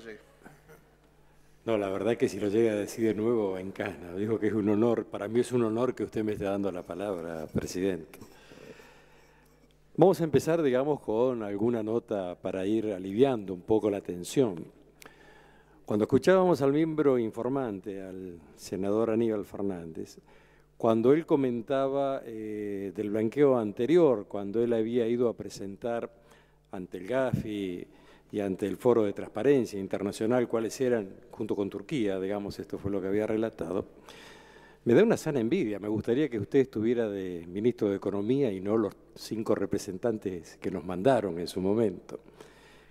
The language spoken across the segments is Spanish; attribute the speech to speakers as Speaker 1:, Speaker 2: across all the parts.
Speaker 1: Valle.
Speaker 2: No, la verdad que si lo llega a decir de nuevo, encana. Digo que es un honor, para mí es un honor que usted me esté dando la palabra, presidente. Vamos a empezar, digamos, con alguna nota para ir aliviando un poco la tensión. Cuando escuchábamos al miembro informante, al senador Aníbal Fernández, cuando él comentaba del blanqueo anterior, cuando él había ido a presentar ante el GAFI y ante el Foro de Transparencia Internacional cuáles eran, junto con Turquía, digamos, esto fue lo que había relatado, me da una sana envidia. Me gustaría que usted estuviera de ministro de Economía y no los 5 representantes que nos mandaron en su momento.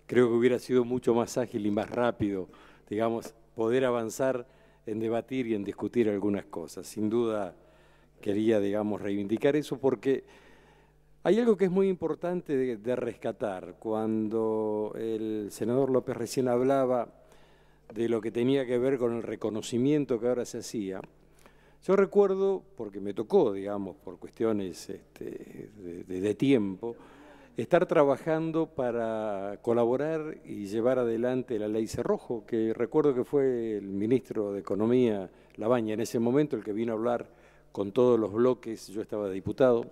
Speaker 2: Creo que hubiera sido mucho más ágil y más rápido, digamos, poder avanzar en debatir y en discutir algunas cosas. Sin duda quería, digamos, reivindicar eso porque hay algo que es muy importante de rescatar. Cuando el senador López recién hablaba de lo que tenía que ver con el reconocimiento que ahora se hacía, yo recuerdo, porque me tocó, digamos, por cuestiones de tiempo, estar trabajando para colaborar y llevar adelante la ley Cerrojo, que recuerdo que fue el ministro de Economía, Labaña, en ese momento el que vino a hablar con todos los bloques, yo estaba diputado,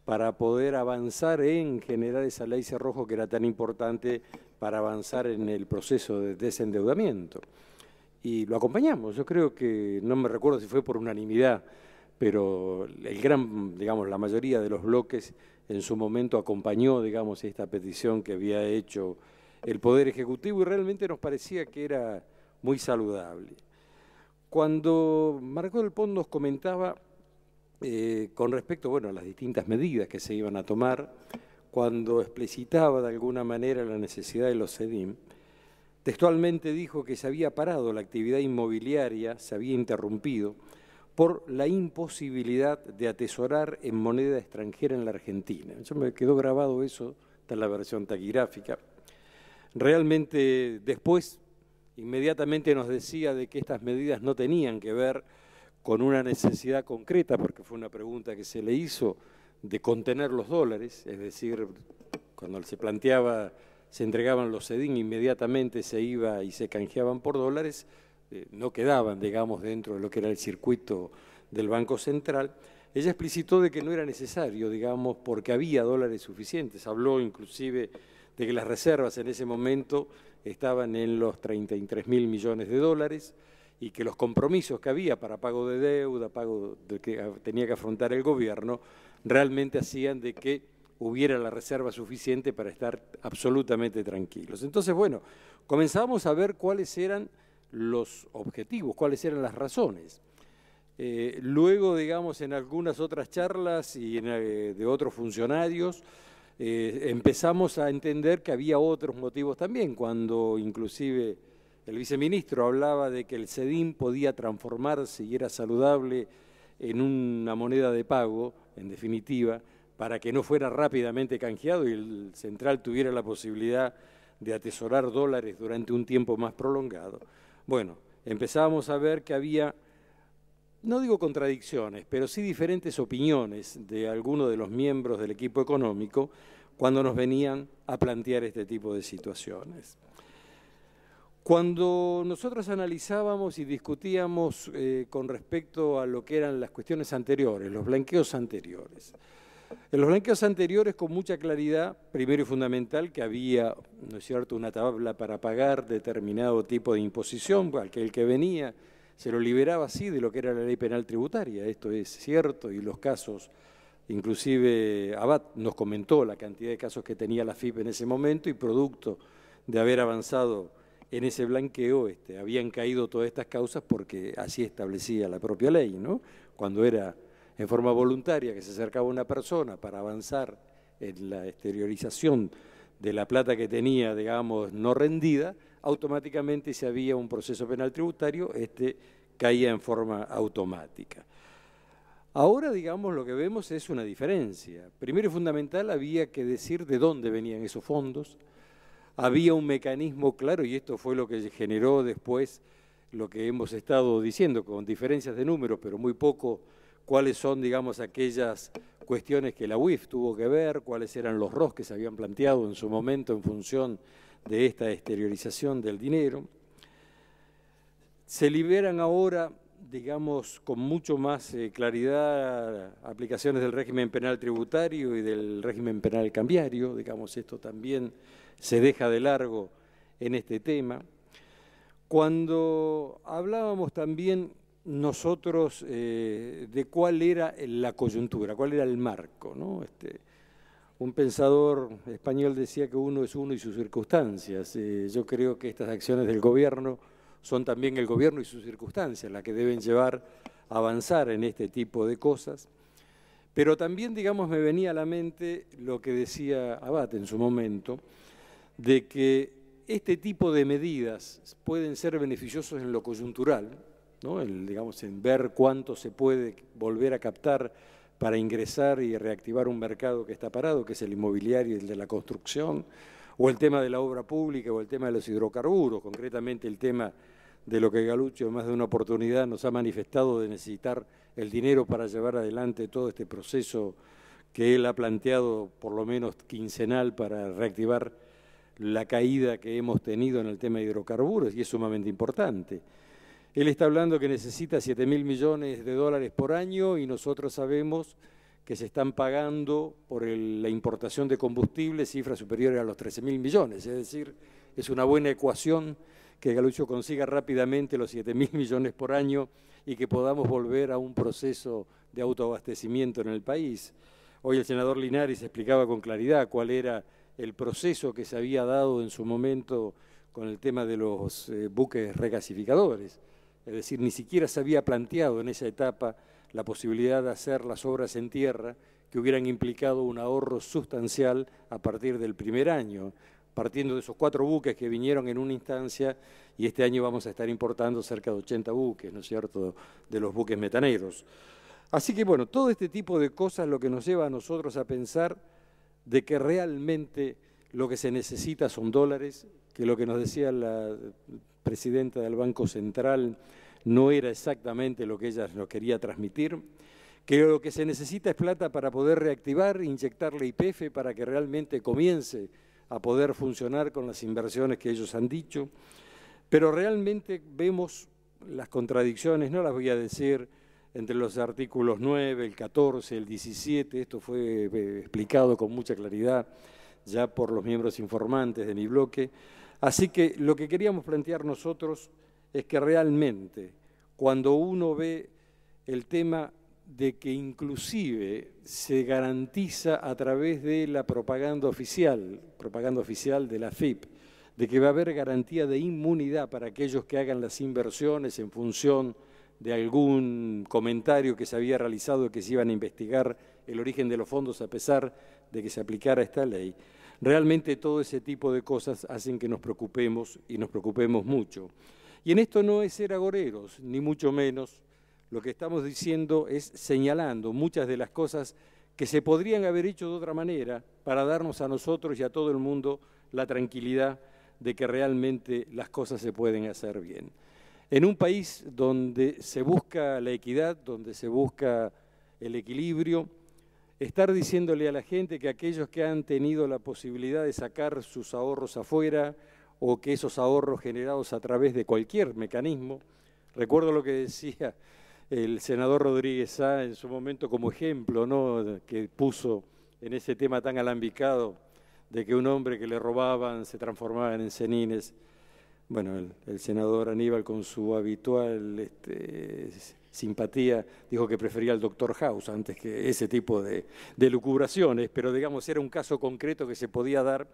Speaker 2: para poder avanzar en generar esa ley Cerrojo que era tan importante para avanzar en el proceso de desendeudamiento. Y lo acompañamos. Yo creo que, no me recuerdo si fue por unanimidad, pero digamos, la mayoría de los bloques en su momento acompañó, digamos, esta petición que había hecho el Poder Ejecutivo y realmente nos parecía que era muy saludable. Cuando Marco del Pont nos comentaba con respecto, bueno, a las distintas medidas que se iban a tomar, cuando explicitaba de alguna manera la necesidad de los CEDIM, textualmente dijo que se había parado la actividad inmobiliaria, se había interrumpido por la imposibilidad de atesorar en moneda extranjera en la Argentina. Yo me quedó grabado eso, está en la versión taquigráfica. Realmente después, inmediatamente nos decía de que estas medidas no tenían que ver con una necesidad concreta, porque fue una pregunta que se le hizo, de contener los dólares, es decir, cuando se planteaba, se entregaban los CEDIM, inmediatamente se iba y se canjeaban por dólares, no quedaban, digamos, dentro de lo que era el circuito del Banco Central. Ella explicitó de que no era necesario, digamos, porque había dólares suficientes. Habló inclusive de que las reservas en ese momento estaban en los 33.000 millones de dólares y que los compromisos que había para pago de deuda, pago de que tenía que afrontar el gobierno, realmente hacían de que hubiera la reserva suficiente para estar absolutamente tranquilos. Entonces, bueno, comenzamos a ver cuáles eran los objetivos, cuáles eran las razones. Luego, digamos, en algunas otras charlas y de otros funcionarios, empezamos a entender que había otros motivos también, cuando inclusive el viceministro hablaba de que el CEDIM podía transformarse y era saludable en una moneda de pago, en definitiva, para que no fuera rápidamente canjeado y el central tuviera la posibilidad de atesorar dólares durante un tiempo más prolongado. Bueno, empezábamos a ver que había, no digo contradicciones, pero sí diferentes opiniones de algunos de los miembros del equipo económico cuando nos venían a plantear este tipo de situaciones. Cuando nosotros analizábamos y discutíamos con respecto a lo que eran las cuestiones anteriores, los blanqueos anteriores, en los blanqueos anteriores con mucha claridad, primero y fundamental, que había, ¿no es cierto?, una tabla para pagar determinado tipo de imposición, aquel que venía se lo liberaba así de lo que era la ley penal tributaria, esto es cierto, y los casos, inclusive Abad nos comentó la cantidad de casos que tenía la FIP en ese momento y producto de haber avanzado en ese blanqueo habían caído todas estas causas porque así establecía la propia ley, ¿no? Cuando era en forma voluntaria que se acercaba una persona para avanzar en la exteriorización de la plata que tenía, digamos, no rendida, automáticamente si había un proceso penal tributario, caía en forma automática. Ahora, digamos, lo que vemos es una diferencia. Primero y fundamental, había que decir de dónde venían esos fondos. Había un mecanismo claro, y esto fue lo que generó después lo que hemos estado diciendo, con diferencias de números, pero muy poco cuáles son, digamos, aquellas cuestiones que la UIF tuvo que ver, cuáles eran los ROS que se habían planteado en su momento en función de esta exteriorización del dinero. Se liberan ahora, digamos, con mucho más claridad aplicaciones del régimen penal tributario y del régimen penal cambiario, digamos, esto también se deja de largo en este tema. Cuando hablábamos también nosotros de cuál era la coyuntura, cuál era el marco, ¿no? Un pensador español decía que uno es uno y sus circunstancias. Yo creo que estas acciones del gobierno son también el gobierno y sus circunstancias las que deben llevar a avanzar en este tipo de cosas. Pero también, digamos, me venía a la mente lo que decía Abad en su momento, de que este tipo de medidas pueden ser beneficiosos en lo coyuntural, ¿no? Digamos, en ver cuánto se puede volver a captar para ingresar y reactivar un mercado que está parado, que es el inmobiliario y el de la construcción, o el tema de la obra pública, o el tema de los hidrocarburos, concretamente el tema de lo que Galuccio en más de una oportunidad nos ha manifestado de necesitar el dinero para llevar adelante todo este proceso que él ha planteado, por lo menos quincenal, para reactivar la caída que hemos tenido en el tema de hidrocarburos, y es sumamente importante. Él está hablando que necesita 7.000 millones de dólares por año y nosotros sabemos que se están pagando por la importación de combustibles cifras superiores a los 13.000 millones. Es decir, es una buena ecuación que Galuccio consiga rápidamente los 7.000 millones por año y que podamos volver a un proceso de autoabastecimiento en el país. Hoy el senador Linares explicaba con claridad cuál era el proceso que se había dado en su momento con el tema de los buques regasificadores. Es decir, ni siquiera se había planteado en esa etapa la posibilidad de hacer las obras en tierra que hubieran implicado un ahorro sustancial a partir del primer año, partiendo de esos 4 buques que vinieron en una instancia, y este año vamos a estar importando cerca de 80 buques, ¿no es cierto?, de los buques metaneros. Así que, bueno, todo este tipo de cosas lo que nos lleva a nosotros a pensar de que realmente lo que se necesita son dólares, que lo que nos decía la presidenta del Banco Central no era exactamente lo que ella nos quería transmitir, que lo que se necesita es plata para poder reactivar, inyectarle YPF para que realmente comience a poder funcionar con las inversiones que ellos han dicho, pero realmente vemos las contradicciones, no las voy a decir, entre los artículos 9, el 14, el 17, esto fue explicado con mucha claridad ya por los miembros informantes de mi bloque. Así que lo que queríamos plantear nosotros es que realmente cuando uno ve el tema de que inclusive se garantiza a través de la propaganda oficial de la AFIP, de que va a haber garantía de inmunidad para aquellos que hagan las inversiones en función de algún comentario que se había realizado de que se iban a investigar el origen de los fondos a pesar de que se aplicara esta ley. Realmente todo ese tipo de cosas hacen que nos preocupemos y nos preocupemos mucho. Y en esto no es ser agoreros, ni mucho menos. Lo que estamos diciendo es señalando muchas de las cosas que se podrían haber hecho de otra manera para darnos a nosotros y a todo el mundo la tranquilidad de que realmente las cosas se pueden hacer bien. En un país donde se busca la equidad, donde se busca el equilibrio, estar diciéndole a la gente que aquellos que han tenido la posibilidad de sacar sus ahorros afuera o que esos ahorros generados a través de cualquier mecanismo, recuerdo lo que decía el senador Rodríguez Sá en su momento como ejemplo, ¿no?, que puso en ese tema tan alambicado de que un hombre que le robaban se transformaban en cenines. Bueno, el senador Aníbal, con su habitual simpatía, dijo que prefería al doctor House antes que ese tipo de lucubraciones, pero digamos era un caso concreto que se podía dar,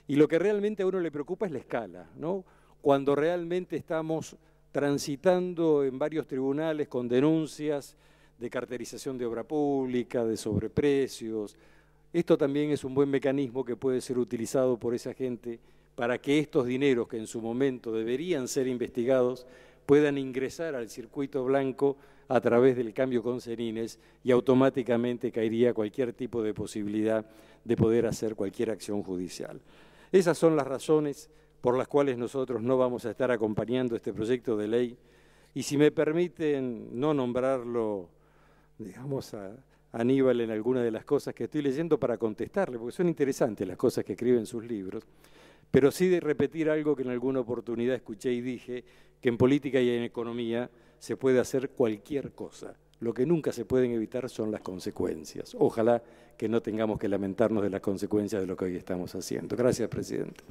Speaker 2: y lo que realmente a uno le preocupa es la escala, ¿no? Cuando realmente estamos transitando en varios tribunales con denuncias de carterización de obra pública, de sobreprecios. Esto también es un buen mecanismo que puede ser utilizado por esa gente para que estos dineros que en su momento deberían ser investigados puedan ingresar al circuito blanco a través del cambio con cenines y automáticamente caería cualquier tipo de posibilidad de poder hacer cualquier acción judicial. Esas son las razones por las cuales nosotros no vamos a estar acompañando este proyecto de ley. Y si me permiten no nombrarlo, digamos, a Aníbal en alguna de las cosas que estoy leyendo para contestarle, porque son interesantes las cosas que escribe en sus libros, pero sí de repetir algo que en alguna oportunidad escuché y dije, que en política y en economía se puede hacer cualquier cosa. Lo que nunca se pueden evitar son las consecuencias. Ojalá que no tengamos que lamentarnos de las consecuencias de lo que hoy estamos haciendo. Gracias, presidente.